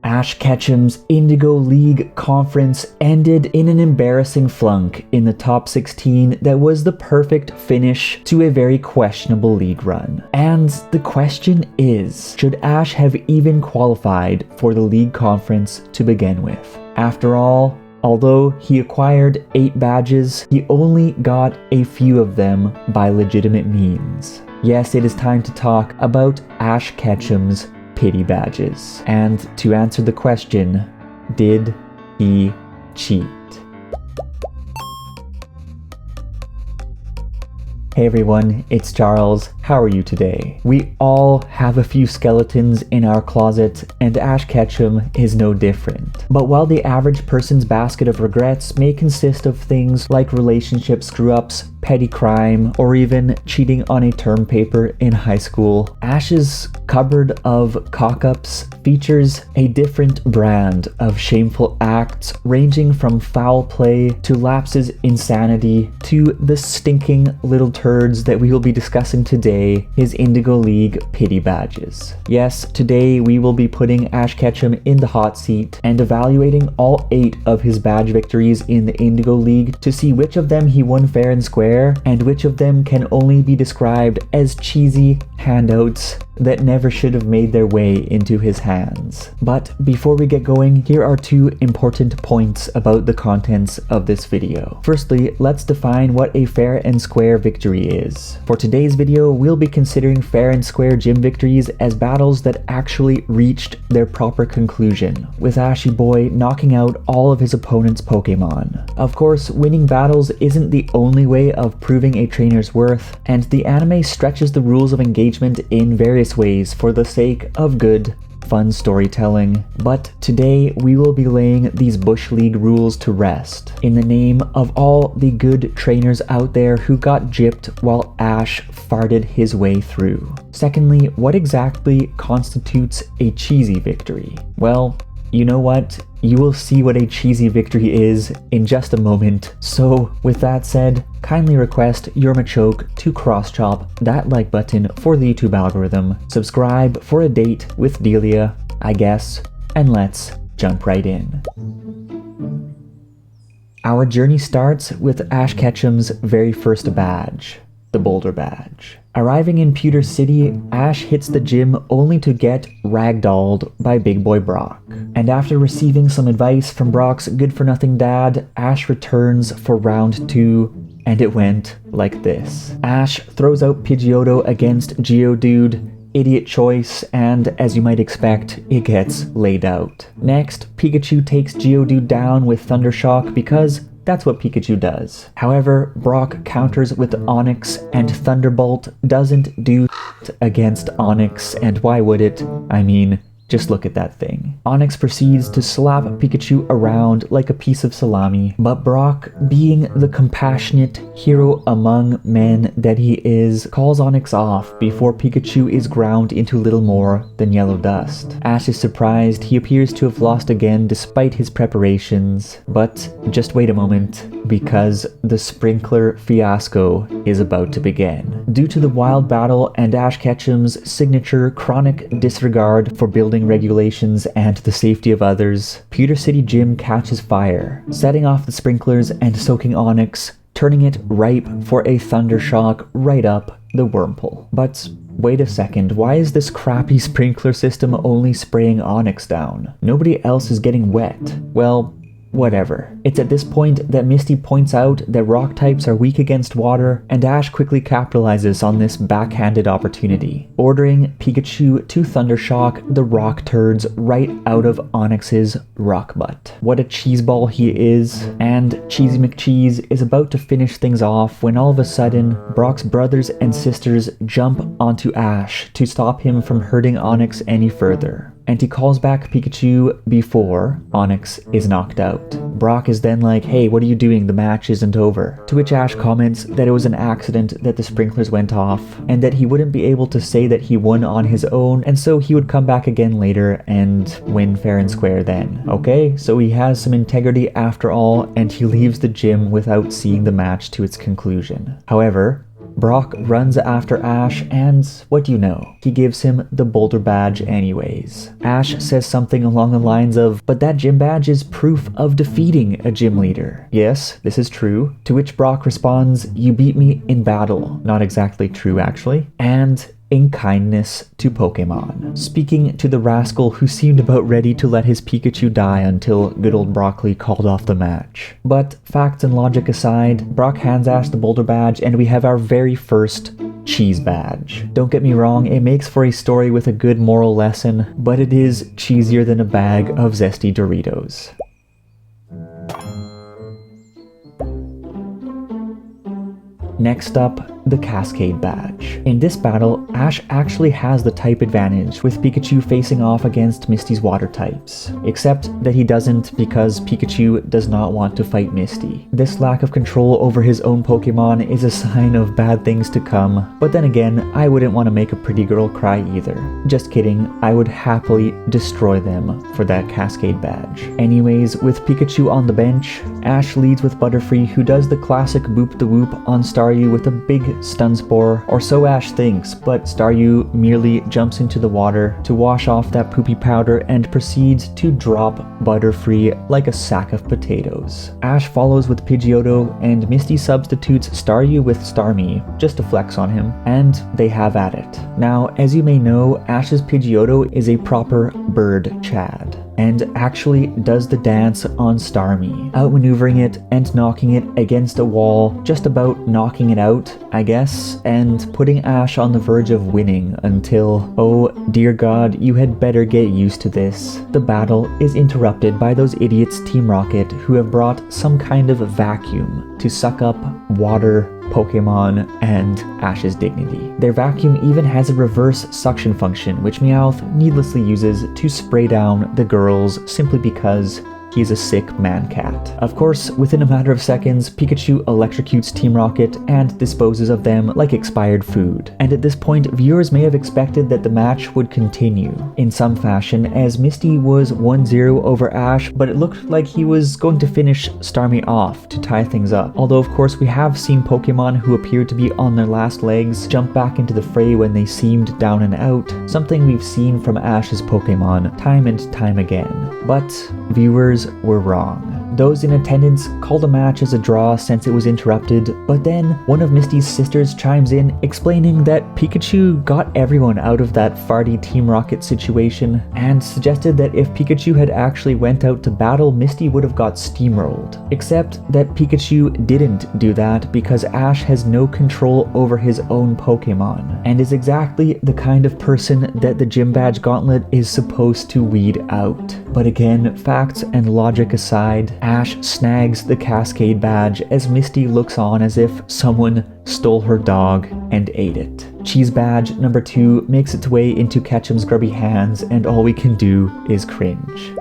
Ash Ketchum's Indigo League conference ended in an embarrassing flunk in the top 16 that was the perfect finish to a very questionable league run. And the question is, should Ash have even qualified for the league conference to begin with? After all, although he acquired 8 badges, he only got a few of them by legitimate means. Yes, it is time to talk about Ash Ketchum's pity badges. And to answer the question, did he cheat? Hey everyone, it's Charles. How are you today? We all have a few skeletons in our closet, and Ash Ketchum is no different. But while the average person's basket of regrets may consist of things like relationship screw-ups, petty crime, or even cheating on a term paper in high school, Ash's cupboard of cock-ups features a different brand of shameful acts ranging from foul play to lapses insanity to the stinking little turds that we will be discussing today, his Indigo League pity badges. Yes, today we will be putting Ash Ketchum in the hot seat and evaluating all 8 of his badge victories in the Indigo League to see which of them he won fair and square and which of them can only be described as cheesy handouts that never should have made their way into his hands. But before we get going, here are 2 important points about the contents of this video. Firstly, let's define what a fair and square victory is. For today's video, we'll be considering fair and square gym victories as battles that actually reached their proper conclusion, with Ashy Boy knocking out all of his opponent's Pokemon. Of course, winning battles isn't the only way of proving a trainer's worth, and the anime stretches the rules of engagement in various ways for the sake of good, fun storytelling. But today we will be laying these Bush League rules to rest in the name of all the good trainers out there who got gypped while Ash farted his way through. Secondly, what exactly constitutes a cheesy victory? Well, you know what? You will see what a cheesy victory is in just a moment. So with that said, kindly request your Machoke to cross-chop that like button for the YouTube algorithm, subscribe for a date with Delia, I guess, and let's jump right in. Our journey starts with Ash Ketchum's very first badge, the Boulder Badge. Arriving in Pewter City, Ash hits the gym only to get ragdolled by Big Boy Brock. And after receiving some advice from Brock's good-for-nothing dad, Ash returns for round 2, and it went like this. Ash throws out Pidgeotto against Geodude, idiot choice, and as you might expect, it gets laid out. Next, Pikachu takes Geodude down with Thundershock because that's what Pikachu does. However, Brock counters with Onix, and Thunderbolt doesn't do against Onix, and why would it? I mean, just look at that thing. Onix proceeds to slap Pikachu around like a piece of salami, but Brock, being the compassionate hero among men that he is, calls Onix off before Pikachu is ground into little more than yellow dust. Ash is surprised he appears to have lost again despite his preparations, but just wait a moment, because the sprinkler fiasco is about to begin. Due to the wild battle and Ash Ketchum's signature chronic disregard for building regulations and the safety of others, Pewter City Gym catches fire, setting off the sprinklers and soaking Onix, turning it ripe for a Thundershock right up the wormhole. But wait a second, why is this crappy sprinkler system only spraying Onix down? Nobody else is getting wet. Well, whatever. It's at this point that Misty points out that rock types are weak against water, and Ash quickly capitalizes on this backhanded opportunity, ordering Pikachu to Thundershock the rock turds right out of Onix's rock butt. What a cheeseball he is, and Cheesy McCheese is about to finish things off when all of a sudden, Brock's brothers and sisters jump onto Ash to stop him from hurting Onix any further, and he calls back Pikachu before Onix is knocked out. Brock is then like, hey, what are you doing? The match isn't over. To which Ash comments that it was an accident that the sprinklers went off, and that he wouldn't be able to say that he won on his own, and so he would come back again later and win fair and square then. Okay, so he has some integrity after all, and he leaves the gym without seeing the match to its conclusion. However, Brock runs after Ash and, what do you know, he gives him the Boulder Badge anyways. Ash says something along the lines of, but that gym badge is proof of defeating a gym leader. Yes, this is true. To which Brock responds, you beat me in battle. Not exactly true actually. And in kindness to Pokemon. Speaking to the rascal who seemed about ready to let his Pikachu die until good old Broccoli called off the match. But facts and logic aside, Brock hands Ash the Boulder Badge and we have our very first cheese badge. Don't get me wrong, it makes for a story with a good moral lesson, but it is cheesier than a bag of zesty Doritos. Next up, the Cascade Badge. In this battle, Ash actually has the type advantage, with Pikachu facing off against Misty's water types. Except that he doesn't because Pikachu does not want to fight Misty. This lack of control over his own Pokemon is a sign of bad things to come, but then again, I wouldn't want to make a pretty girl cry either. Just kidding, I would happily destroy them for that Cascade Badge. Anyways, with Pikachu on the bench, Ash leads with Butterfree, who does the classic boop the whoop on Staryu with a big stun spore, or so Ash thinks, but Staryu merely jumps into the water to wash off that poopy powder and proceeds to drop Butterfree like a sack of potatoes. Ash follows with Pidgeotto, and Misty substitutes Staryu with Starmie, just to flex on him, and they have at it. Now, as you may know, Ash's Pidgeotto is a proper bird Chad, and actually does the dance on Starmie, outmaneuvering it and knocking it against a wall, just about knocking it out, I guess, and putting Ash on the verge of winning until, oh dear god, you had better get used to this. The battle is interrupted by those idiots Team Rocket who have brought some kind of vacuum to suck up water, Pokemon, and Ash's dignity. Their vacuum even has a reverse suction function, which Meowth needlessly uses to spray down the girls simply because he's a sick man-cat. Of course, within a matter of seconds, Pikachu electrocutes Team Rocket and disposes of them like expired food. And at this point, viewers may have expected that the match would continue in some fashion, as Misty was 1-0 over Ash, but it looked like he was going to finish Starmie off to tie things up. Although of course we have seen Pokemon who appeared to be on their last legs jump back into the fray when they seemed down and out, something we've seen from Ash's Pokemon time and time again. But viewers were wrong. Those in attendance called the match as a draw since it was interrupted, but then one of Misty's sisters chimes in explaining that Pikachu got everyone out of that farty Team Rocket situation and suggested that if Pikachu had actually went out to battle, Misty would have got steamrolled. Except that Pikachu didn't do that because Ash has no control over his own Pokemon and is exactly the kind of person that the Gym Badge Gauntlet is supposed to weed out. But again, facts and logic aside, Ash snags the Cascade Badge as Misty looks on as if someone stole her dog and ate it. Cheese Badge number 2 makes its way into Ketchum's grubby hands, and all we can do is cringe.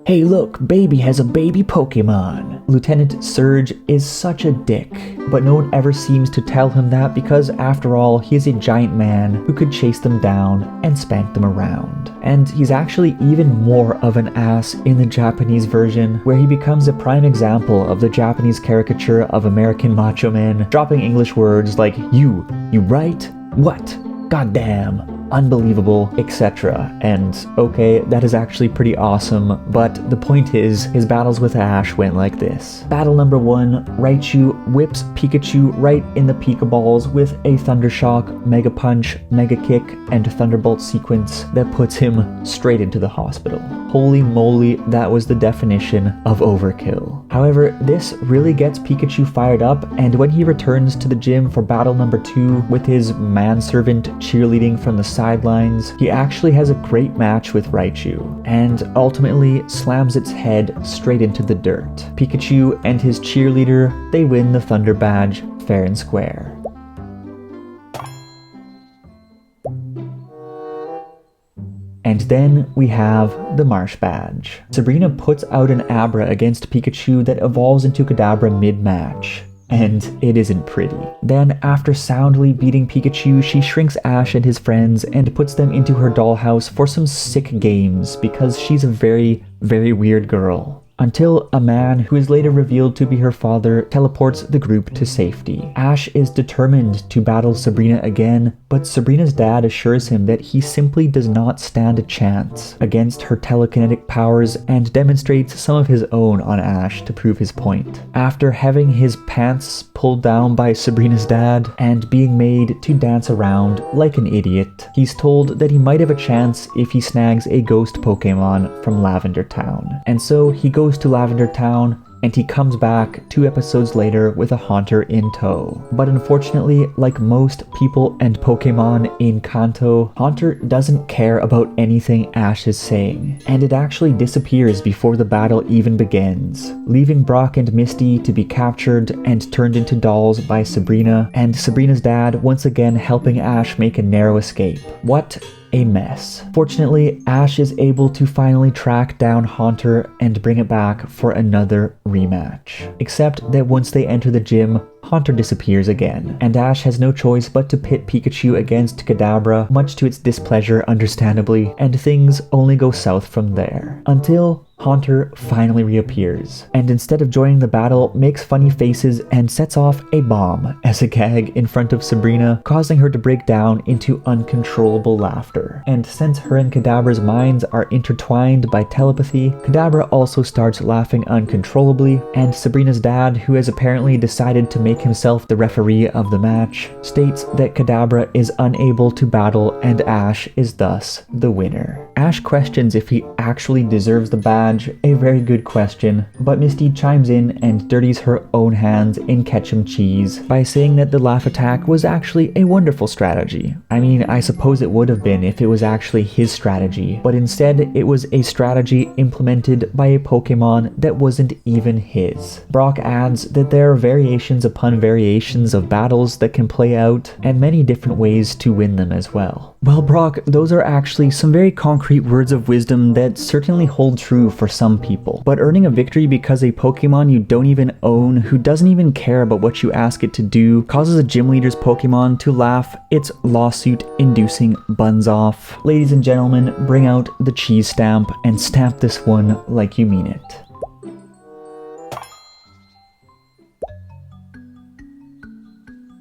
Hey look, baby has a baby Pokemon. Lieutenant Surge is such a dick, but no one ever seems to tell him that because after all, he is a giant man who could chase them down and spank them around. And he's actually even more of an ass in the Japanese version, where he becomes a prime example of the Japanese caricature of American macho men dropping English words like you right? What? Goddamn. Unbelievable, etc. And okay, that is actually pretty awesome, but the point is, his battles with Ash went like this. Battle number 1, Raichu whips Pikachu right in the Pika Balls with a Thunder Shock, Mega Punch, Mega Kick, and Thunderbolt sequence that puts him straight into the hospital. Holy moly, that was the definition of overkill. However, this really gets Pikachu fired up, and when he returns to the gym for battle number 2 with his manservant cheerleading from the sidelines, he actually has a great match with Raichu, and ultimately slams its head straight into the dirt. Pikachu and his cheerleader, they win the Thunder Badge fair and square. And then we have the Marsh Badge. Sabrina puts out an Abra against Pikachu that evolves into Kadabra mid-match, and it isn't pretty. Then, after soundly beating Pikachu, she shrinks Ash and his friends and puts them into her dollhouse for some sick games because she's a very, very weird girl. until a man who is later revealed to be her father teleports the group to safety. Ash is determined to battle Sabrina again, but Sabrina's dad assures him that he simply does not stand a chance against her telekinetic powers and demonstrates some of his own on Ash to prove his point. After having his pants pulled down by Sabrina's dad and being made to dance around like an idiot, he's told that he might have a chance if he snags a ghost Pokémon from Lavender Town. And so he goes to Lavender Town, and he comes back 2 episodes later with a Haunter in tow. But unfortunately, like most people and Pokemon in Kanto, Haunter doesn't care about anything Ash is saying, and it actually disappears before the battle even begins, leaving Brock and Misty to be captured and turned into dolls by Sabrina, and Sabrina's dad once again helping Ash make a narrow escape. What a mess. Fortunately, Ash is able to finally track down Haunter and bring it back for another rematch. Except that once they enter the gym, Haunter disappears again, and Ash has no choice but to pit Pikachu against Kadabra, much to its displeasure understandably, and things only go south from there. Until Haunter finally reappears, and instead of joining the battle, makes funny faces and sets off a bomb as a gag in front of Sabrina, causing her to break down into uncontrollable laughter. And since her and Kadabra's minds are intertwined by telepathy, Kadabra also starts laughing uncontrollably, and Sabrina's dad, who has apparently decided to make himself the referee of the match, states that Kadabra is unable to battle and Ash is thus the winner. Ash questions if he actually deserves the badge, a very good question, but Misty chimes in and dirties her own hands in Ketchum cheese by saying that the laugh attack was actually a wonderful strategy. I mean, I suppose it would have been if it was actually his strategy, but instead it was a strategy implemented by a Pokemon that wasn't even his. Brock adds that there are variations upon variations of battles that can play out, and many different ways to win them as well. Well, Brock, those are actually some very concrete words of wisdom that certainly hold true for some people. But earning a victory because a Pokemon you don't even own, who doesn't even care about what you ask it to do, causes a gym leader's Pokemon to laugh its lawsuit-inducing buns off. Ladies and gentlemen, bring out the cheese stamp and stamp this one like you mean it.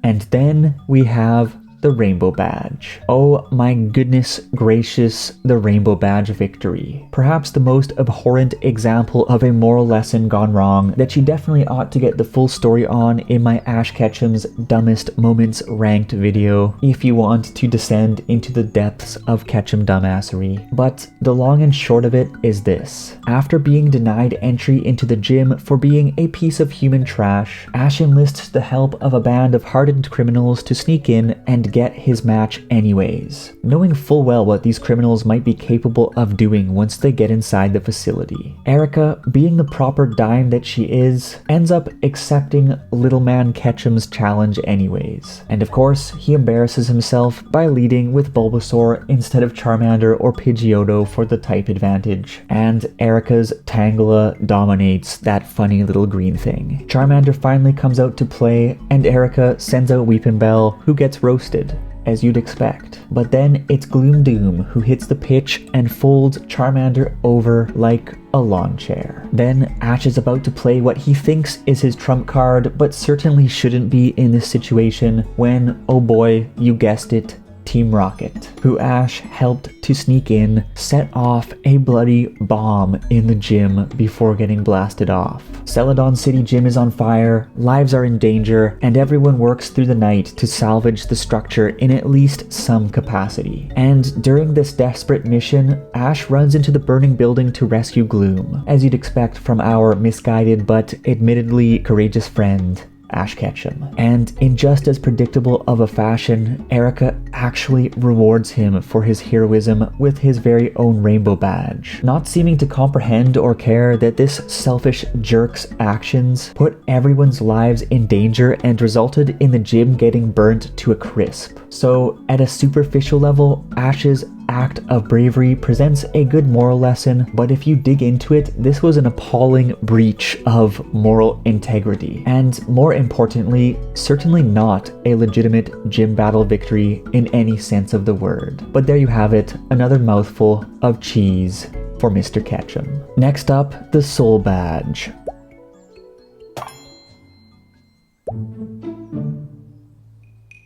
And then we have the Rainbow Badge. Oh my goodness gracious, the Rainbow Badge victory. Perhaps the most abhorrent example of a moral lesson gone wrong that you definitely ought to get the full story on in my Ash Ketchum's Dumbest Moments ranked video if you want to descend into the depths of Ketchum dumbassery. But the long and short of it is this. After being denied entry into the gym for being a piece of human trash, Ash enlists the help of a band of hardened criminals to sneak in and get his match anyways, knowing full well what these criminals might be capable of doing once they get inside the facility. Erica, being the proper dime that she is, ends up accepting Little Man Ketchum's challenge anyways. And of course, he embarrasses himself by leading with Bulbasaur instead of Charmander or Pidgeotto for the type advantage, and Erica's Tangela dominates that funny little green thing. Charmander finally comes out to play, and Erica sends out Weepinbell, who gets roasted, as you'd expect. But then it's Gloom Doom who hits the pitch and folds Charmander over like a lawn chair. Then Ash is about to play what he thinks is his trump card, but certainly shouldn't be in this situation, when, oh boy, you guessed it, Team Rocket, who Ash helped to sneak in, set off a bloody bomb in the gym before getting blasted off. Celadon City Gym is on fire, lives are in danger, and everyone works through the night to salvage the structure in at least some capacity. And during this desperate mission, Ash runs into the burning building to rescue Gloom, as you'd expect from our misguided but admittedly courageous friend, Ash Ketchum. And in just as predictable of a fashion, Erica actually rewards him for his heroism with his very own Rainbow Badge, not seeming to comprehend or care that this selfish jerk's actions put everyone's lives in danger and resulted in the gym getting burnt to a crisp. So at a superficial level, Ash's act of bravery presents a good moral lesson, but if you dig into it, this was an appalling breach of moral integrity, and more importantly, certainly not a legitimate gym battle victory in any sense of the word. But there you have it, another mouthful of cheese for Mr. Ketchum. Next up, the Soul Badge.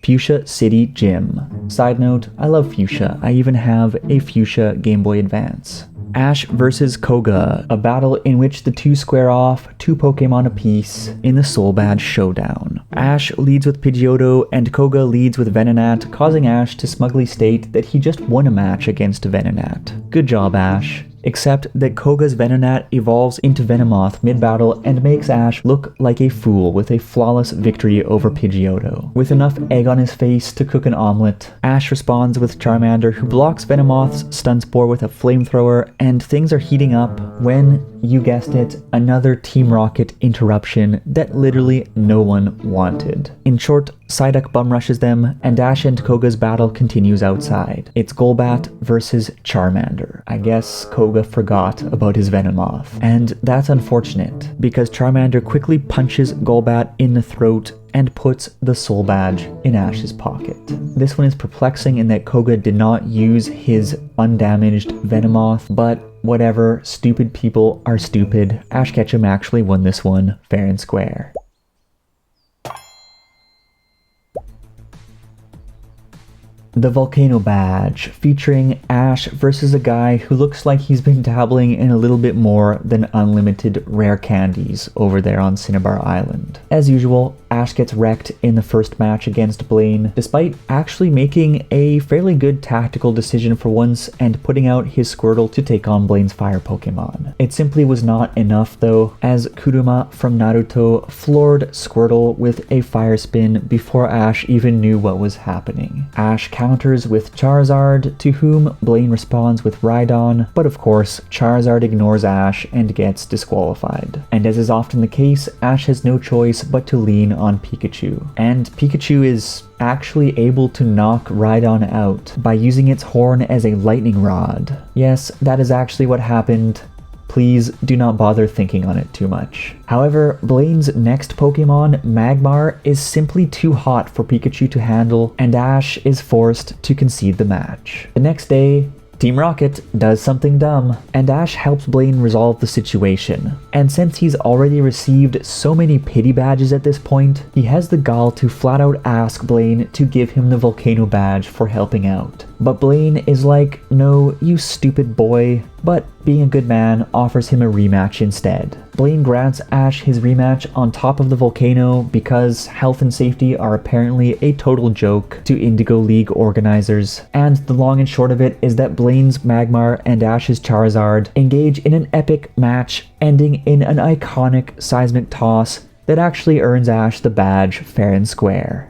Fuchsia City Gym. Side note, I love Fuchsia. I even have a Fuchsia Game Boy Advance. Ash vs Koga, a battle in which the two square off, 2 Pokemon apiece in the Soul Badge Showdown. Ash leads with Pidgeotto and Koga leads with Venonat, causing Ash to smugly state that he just won a match against Venonat. Good job, Ash. Except that Koga's Venonat evolves into Venomoth mid-battle and makes Ash look like a fool with a flawless victory over Pidgeotto. With enough egg on his face to cook an omelet, Ash responds with Charmander, who blocks Venomoth's Stun Spore with a flamethrower, and things are heating up when, you guessed it, another Team Rocket interruption that literally no one wanted. In short, Psyduck bum rushes them, and Ash and Koga's battle continues outside. It's Golbat versus Charmander. I guess Koga forgot about his Venomoth. And that's unfortunate, because Charmander quickly punches Golbat in the throat and puts the Soul Badge in Ash's pocket. This one is perplexing in that Koga did not use his undamaged Venomoth, but whatever, stupid people are stupid. Ash Ketchum actually won this one fair and square. The Volcano Badge, featuring Ash versus a guy who looks like he's been dabbling in a little bit more than unlimited rare candies over there on Cinnabar Island. As usual, Ash gets wrecked in the first match against Blaine, despite actually making a fairly good tactical decision for once and putting out his Squirtle to take on Blaine's fire Pokemon. It simply was not enough though, as Kuruma from Naruto floored Squirtle with a fire spin before Ash even knew what was happening. Ash counters with Charizard, to whom Blaine responds with Rhydon, but of course, Charizard ignores Ash and gets disqualified. And as is often the case, Ash has no choice but to lean on Pikachu. And Pikachu is actually able to knock Rhydon out by using its horn as a lightning rod. Yes, that is actually what happened. Please do not bother thinking on it too much. However, Blaine's next Pokemon, Magmar, is simply too hot for Pikachu to handle, and Ash is forced to concede the match. The next day, Team Rocket does something dumb, and Ash helps Blaine resolve the situation. And since he's already received so many pity badges at this point, he has the gall to flat out ask Blaine to give him the Volcano Badge for helping out. But Blaine is like, no, you stupid boy, but being a good man offers him a rematch instead. Blaine grants Ash his rematch on top of the volcano because health and safety are apparently a total joke to Indigo League organizers, and the long and short of it is that Blaine's Magmar and Ash's Charizard engage in an epic match ending in an iconic seismic toss that actually earns Ash the badge fair and square.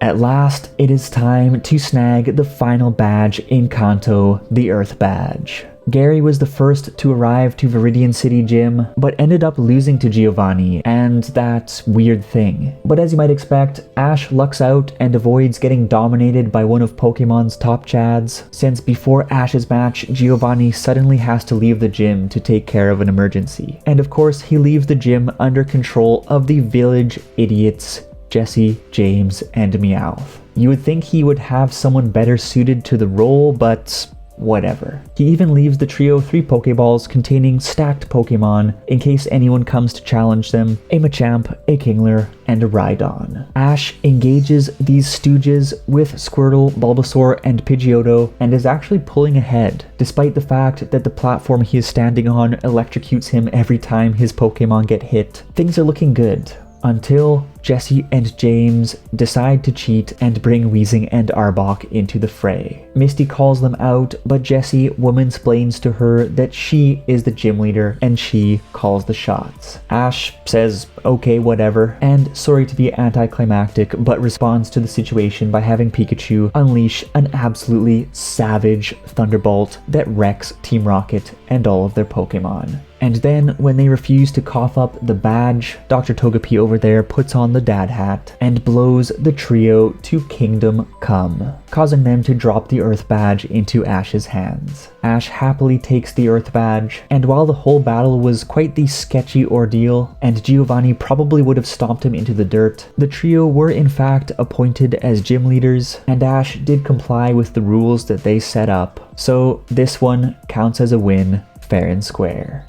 At last, it is time to snag the final badge in Kanto, the Earth Badge. Gary was the first to arrive to Viridian City Gym, but ended up losing to Giovanni and that weird thing. But as you might expect, Ash lucks out and avoids getting dominated by one of Pokemon's top chads, since before Ash's match, Giovanni suddenly has to leave the gym to take care of an emergency. And of course, he leaves the gym under control of the village idiots, Jesse, James, and Meowth. You would think he would have someone better suited to the role, but whatever. He even leaves the trio 3 Pokeballs containing stacked Pokemon in case anyone comes to challenge them, a Machamp, a Kingler, and a Rhydon. Ash engages these stooges with Squirtle, Bulbasaur, and Pidgeotto and is actually pulling ahead, despite the fact that the platform he is standing on electrocutes him every time his Pokemon get hit. Things are looking good. Until Jesse and James decide to cheat and bring Weezing and Arbok into the fray. Misty calls them out, but Jesse womansplains to her that she is the gym leader and she calls the shots. Ash says, okay, whatever, and sorry to be anticlimactic, but responds to the situation by having Pikachu unleash an absolutely savage Thunderbolt that wrecks Team Rocket and all of their Pokemon. And then, when they refuse to cough up the badge, Dr. Togepi over there puts on the dad hat and blows the trio to Kingdom Come, causing them to drop the Earth badge into Ash's hands. Ash happily takes the Earth badge, and while the whole battle was quite the sketchy ordeal, and Giovanni probably would have stomped him into the dirt, the trio were in fact appointed as gym leaders, and Ash did comply with the rules that they set up, so this one counts as a win, fair and square.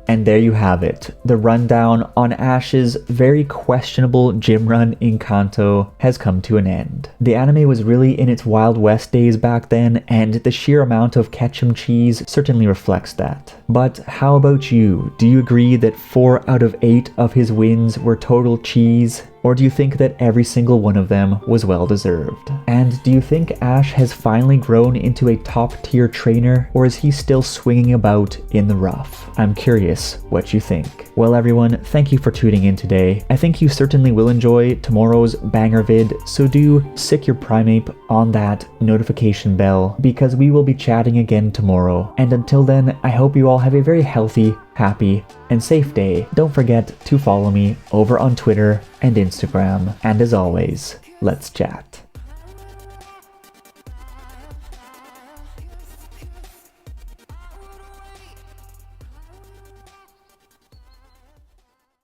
And there you have it. The rundown on Ash's very questionable gym run in Kanto has come to an end. The anime was really in its Wild West days back then, and the sheer amount of Ketchum cheese certainly reflects that. But how about you? Do you agree that 4 out of 8 of his wins were total cheese? Or do you think that every single one of them was well deserved? And do you think Ash has finally grown into a top tier trainer, or is he still swinging about in the rough? I'm curious what you think. Well everyone, thank you for tuning in today. I think you certainly will enjoy tomorrow's banger vid, so do sick your Primeape on that notification bell, because we will be chatting again tomorrow. And until then, I hope you all have a very healthy, happy, and safe day. Don't forget to follow me over on Twitter and Instagram. And as always, let's chat.